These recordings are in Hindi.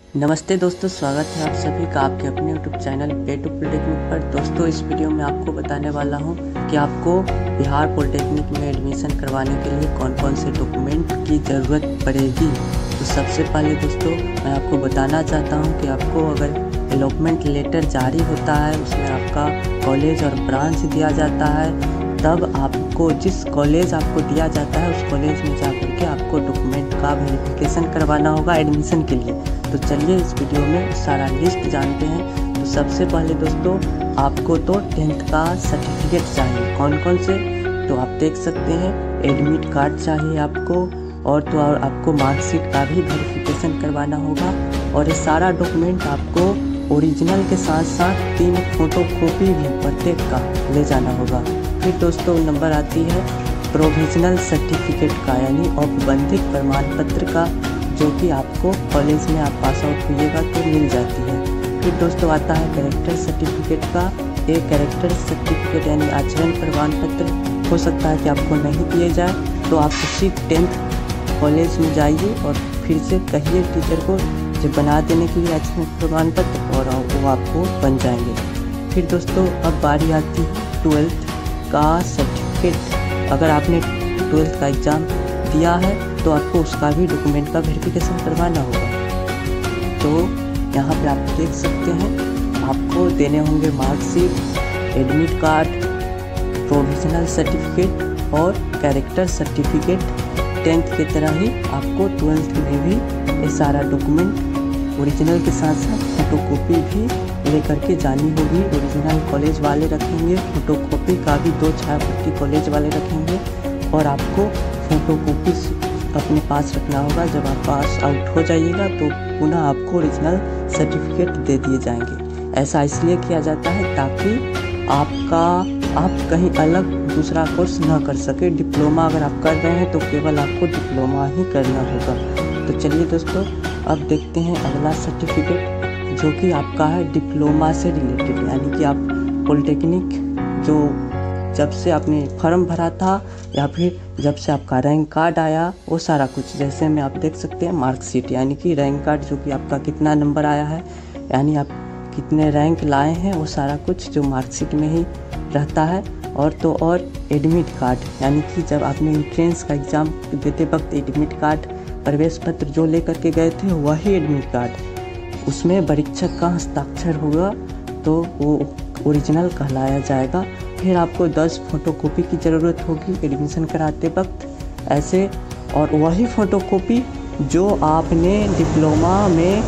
नमस्ते दोस्तों, स्वागत है आप सभी का आपके अपने यूट्यूब चैनल पे टू पॉलिटेक्निक पर। दोस्तों, इस वीडियो में आपको बताने वाला हूं कि आपको बिहार पॉलिटेक्निक में एडमिशन करवाने के लिए कौन कौन से डॉक्यूमेंट की ज़रूरत पड़ेगी। तो सबसे पहले दोस्तों मैं आपको बताना चाहता हूं कि आपको अगर अलॉटमेंट लेटर जारी होता है, उसमें आपका कॉलेज और ब्रांच दिया जाता है, तब आपको जिस कॉलेज आपको दिया जाता है उस कॉलेज में जाकर के आपको डॉक्यूमेंट का वेरिफिकेशन करवाना होगा एडमिशन के लिए। तो चलिए इस वीडियो में सारा लिस्ट जानते हैं। तो सबसे पहले दोस्तों आपको तो 10th का सर्टिफिकेट चाहिए। कौन कौन से, तो आप देख सकते हैं एडमिट कार्ड चाहिए आपको, और आपको मार्कशीट का भी वेरिफिकेशन करवाना होगा। और ये सारा डॉक्यूमेंट आपको ओरिजिनल के साथ साथ 3 फोटो कॉपी भी प्रत्येक का ले जाना होगा। फिर दोस्तों नंबर आती है प्रोविजनल सर्टिफिकेट का, यानी औपबंधिक प्रमाण पत्र का, जो कि आपको कॉलेज में आप पास आउट होइएगा तो मिल जाती है। फिर दोस्तों आता है कैरेक्टर सर्टिफिकेट का। ये कैरेक्टर सर्टिफिकेट यानी आचरण प्रमाण पत्र हो सकता है कि आपको नहीं दिए जाए, तो आप उसी 10th कॉलेज में जाइए और फिर से कहिए टीचर को जो बना देने के लिए आचरण प्रमाण पत्र, और वो आपको बन जाएंगे। फिर दोस्तों अब बारी आती है 12th का सर्टिफिकेट। अगर आपने 12th का एग्ज़ाम दिया है तो आपको उसका भी डॉक्यूमेंट का वेरिफिकेशन करवाना होगा। तो यहाँ पे आप देख सकते हैं आपको देने होंगे marksheet, admit card, provisional certificate और कैरेक्टर सर्टिफिकेट। 10th की तरह ही आपको 12th में भी ये सारा डॉक्यूमेंट ओरिजिनल के साथ साथ फोटोकॉपी भी लेकर के जानी होगी। ओरिजिनल कॉलेज वाले रखेंगे, फोटोकॉपी का भी 2 छायाप्रति कॉलेज वाले रखेंगे, और आपको फोटोकॉपी अपने पास रखना होगा। जब आप पास आउट हो जाइएगा तो पुनः आपको ओरिजिनल सर्टिफिकेट दे दिए जाएंगे। ऐसा इसलिए किया जाता है ताकि आप कहीं अलग दूसरा कोर्स ना कर सके। डिप्लोमा अगर आप कर रहे हैं तो केवल आपको डिप्लोमा ही करना होगा। तो चलिए दोस्तों अब देखते हैं अगला सर्टिफिकेट, जो कि आपका है डिप्लोमा से रिलेटेड, यानी कि आप पॉलिटेक्निक जो जब से आपने फॉर्म भरा था या फिर जब से आपका रैंक कार्ड आया, वो सारा कुछ। जैसे में आप देख सकते हैं मार्कशीट, यानी कि रैंक कार्ड जो कि आपका कितना नंबर आया है, यानी आप कितने रैंक लाए हैं, वो सारा कुछ जो मार्कशीट में ही रहता है। और एडमिट कार्ड, यानी कि जब आपने एंट्रेंस का एग्ज़ाम देते वक्त एडमिट कार्ड, प्रवेश पत्र जो लेकर के गए थे वही एडमिट कार्ड, उसमें परीक्षक का हस्ताक्षर होगा तो वो ओरिजिनल कहलाया जाएगा। फिर आपको 10 फोटोकॉपी की ज़रूरत होगी एडमिशन कराते वक्त ऐसे, और वही फ़ोटोकॉपी जो आपने डिप्लोमा में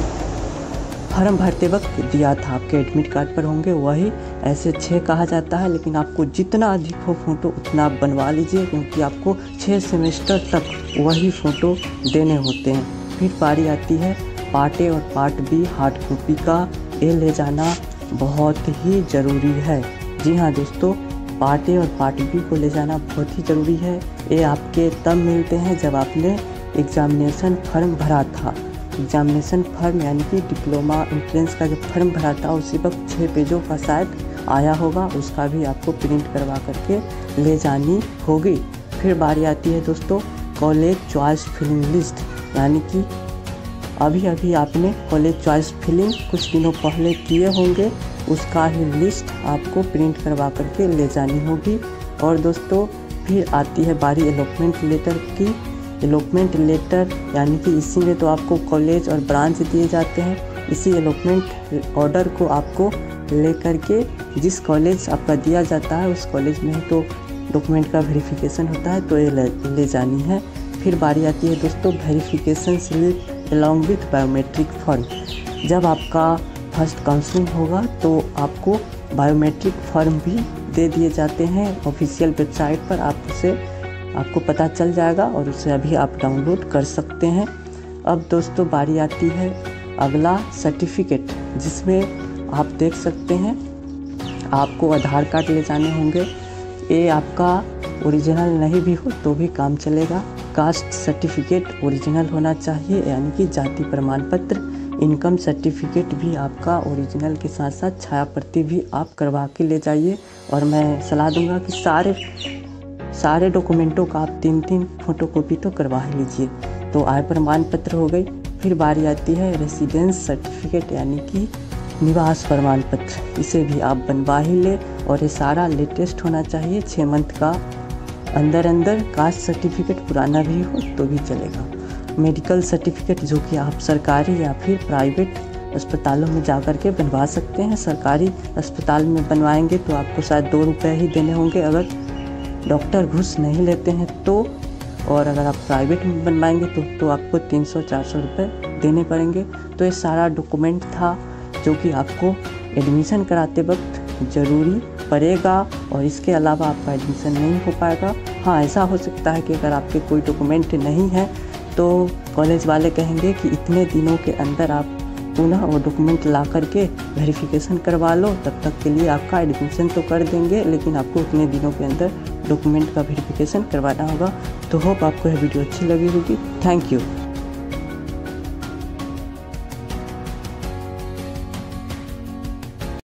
फॉर्म भरते वक्त दिया था आपके एडमिट कार्ड पर होंगे वही। ऐसे 6 कहा जाता है, लेकिन आपको जितना अधिक हो फ़ोटो उतना आप बनवा लीजिए, क्योंकि आपको 6 सेमेस्टर तक वही फ़ोटो देने होते हैं। फिर बारी आती है पार्ट ए और पार्ट बी हार्ड कॉपी का। ये ले जाना बहुत ही ज़रूरी है। जी हाँ दोस्तों, पार्ट ए और पार्ट बी को ले जाना बहुत ही ज़रूरी है। ये आपके तब मिलते हैं जब आपने एग्ज़ामिनेशन फॉर्म भरा था। एग्ज़ामिनेशन फॉर्म यानी कि डिप्लोमा एंट्रेंस का जो फॉर्म भरा था उसी वक्त 6 पेजों का शायद आया होगा, उसका भी आपको प्रिंट करवा करके ले जानी होगी। फिर बारी आती है दोस्तों कॉलेज चॉइस फिलिंग लिस्ट, यानी कि अभी आपने कॉलेज चॉइस फिलिंग कुछ दिनों पहले किए होंगे, उसका ही लिस्ट आपको प्रिंट करवा करके ले जानी होगी। और दोस्तों फिर आती है बारी अलॉटमेंट लेटर की। अलॉटमेंट लेटर यानी कि इसी में तो आपको कॉलेज और ब्रांच दिए जाते हैं। इसी अलॉटमेंट ऑर्डर को आपको लेकर के जिस कॉलेज आपका दिया जाता है उस कॉलेज में ही तो डॉक्यूमेंट का वेरिफिकेशन होता है, तो ये ले जानी है। फिर बारी आती है दोस्तों verification slip along with biometric form. जब आपका फर्स्ट काउंसलिंग होगा तो आपको बायोमेट्रिक फॉर्म भी दे दिए जाते हैं ऑफिशियल वेबसाइट पर। आपको पता चल जाएगा और उसे अभी आप डाउनलोड कर सकते हैं। अब दोस्तों बारी आती है अगला सर्टिफिकेट, जिसमें आप देख सकते हैं आपको आधार कार्ड ले जाने होंगे। ये आपका ओरिजिनल नहीं भी हो तो भी काम चलेगा। कास्ट सर्टिफिकेट ओरिजिनल होना चाहिए, यानी कि जाति प्रमाण पत्र। इनकम सर्टिफिकेट भी आपका ओरिजिनल के साथ साथ छाया प्रति भी आप करवा के ले जाइए। और मैं सलाह दूंगा कि सारे डॉक्यूमेंटों का आप 3-3 फोटोकॉपी तो करवा ही लीजिए। तो आय प्रमाण पत्र हो गई, फिर बारी आती है रेसिडेंस सर्टिफिकेट यानी कि निवास प्रमाण पत्र। इसे भी आप बनवा ही ले और ये सारा लेटेस्ट होना चाहिए, 6 मंथ का अंदर। कास्ट सर्टिफिकेट पुराना भी हो तो भी चलेगा। मेडिकल सर्टिफिकेट जो कि आप सरकारी या फिर प्राइवेट अस्पतालों में जा कर के बनवा सकते हैं। सरकारी अस्पताल में बनवाएंगे तो आपको शायद 2 रुपये ही देने होंगे अगर डॉक्टर घूस नहीं लेते हैं तो, और अगर आप प्राइवेट में बनवाएंगे तो आपको 300-400 रुपये देने पड़ेंगे। तो ये सारा डॉक्यूमेंट था जो कि आपको एडमिशन कराते वक्त ज़रूरी पड़ेगा, और इसके अलावा आपका एडमिशन नहीं हो पाएगा। हाँ, ऐसा हो सकता है कि अगर आपके कोई डॉक्यूमेंट नहीं है तो कॉलेज वाले कहेंगे कि इतने दिनों के अंदर आप पुनः वो डॉक्यूमेंट ला करके वेरिफिकेशन करवा लो, तब तक के लिए आपका एडमिशन तो कर देंगे, लेकिन आपको उतने दिनों के अंदर डॉक्यूमेंट का वेरिफिकेशन करवाना होगा। तो होप आपको यह वीडियो अच्छी लगी होगी। Thank you.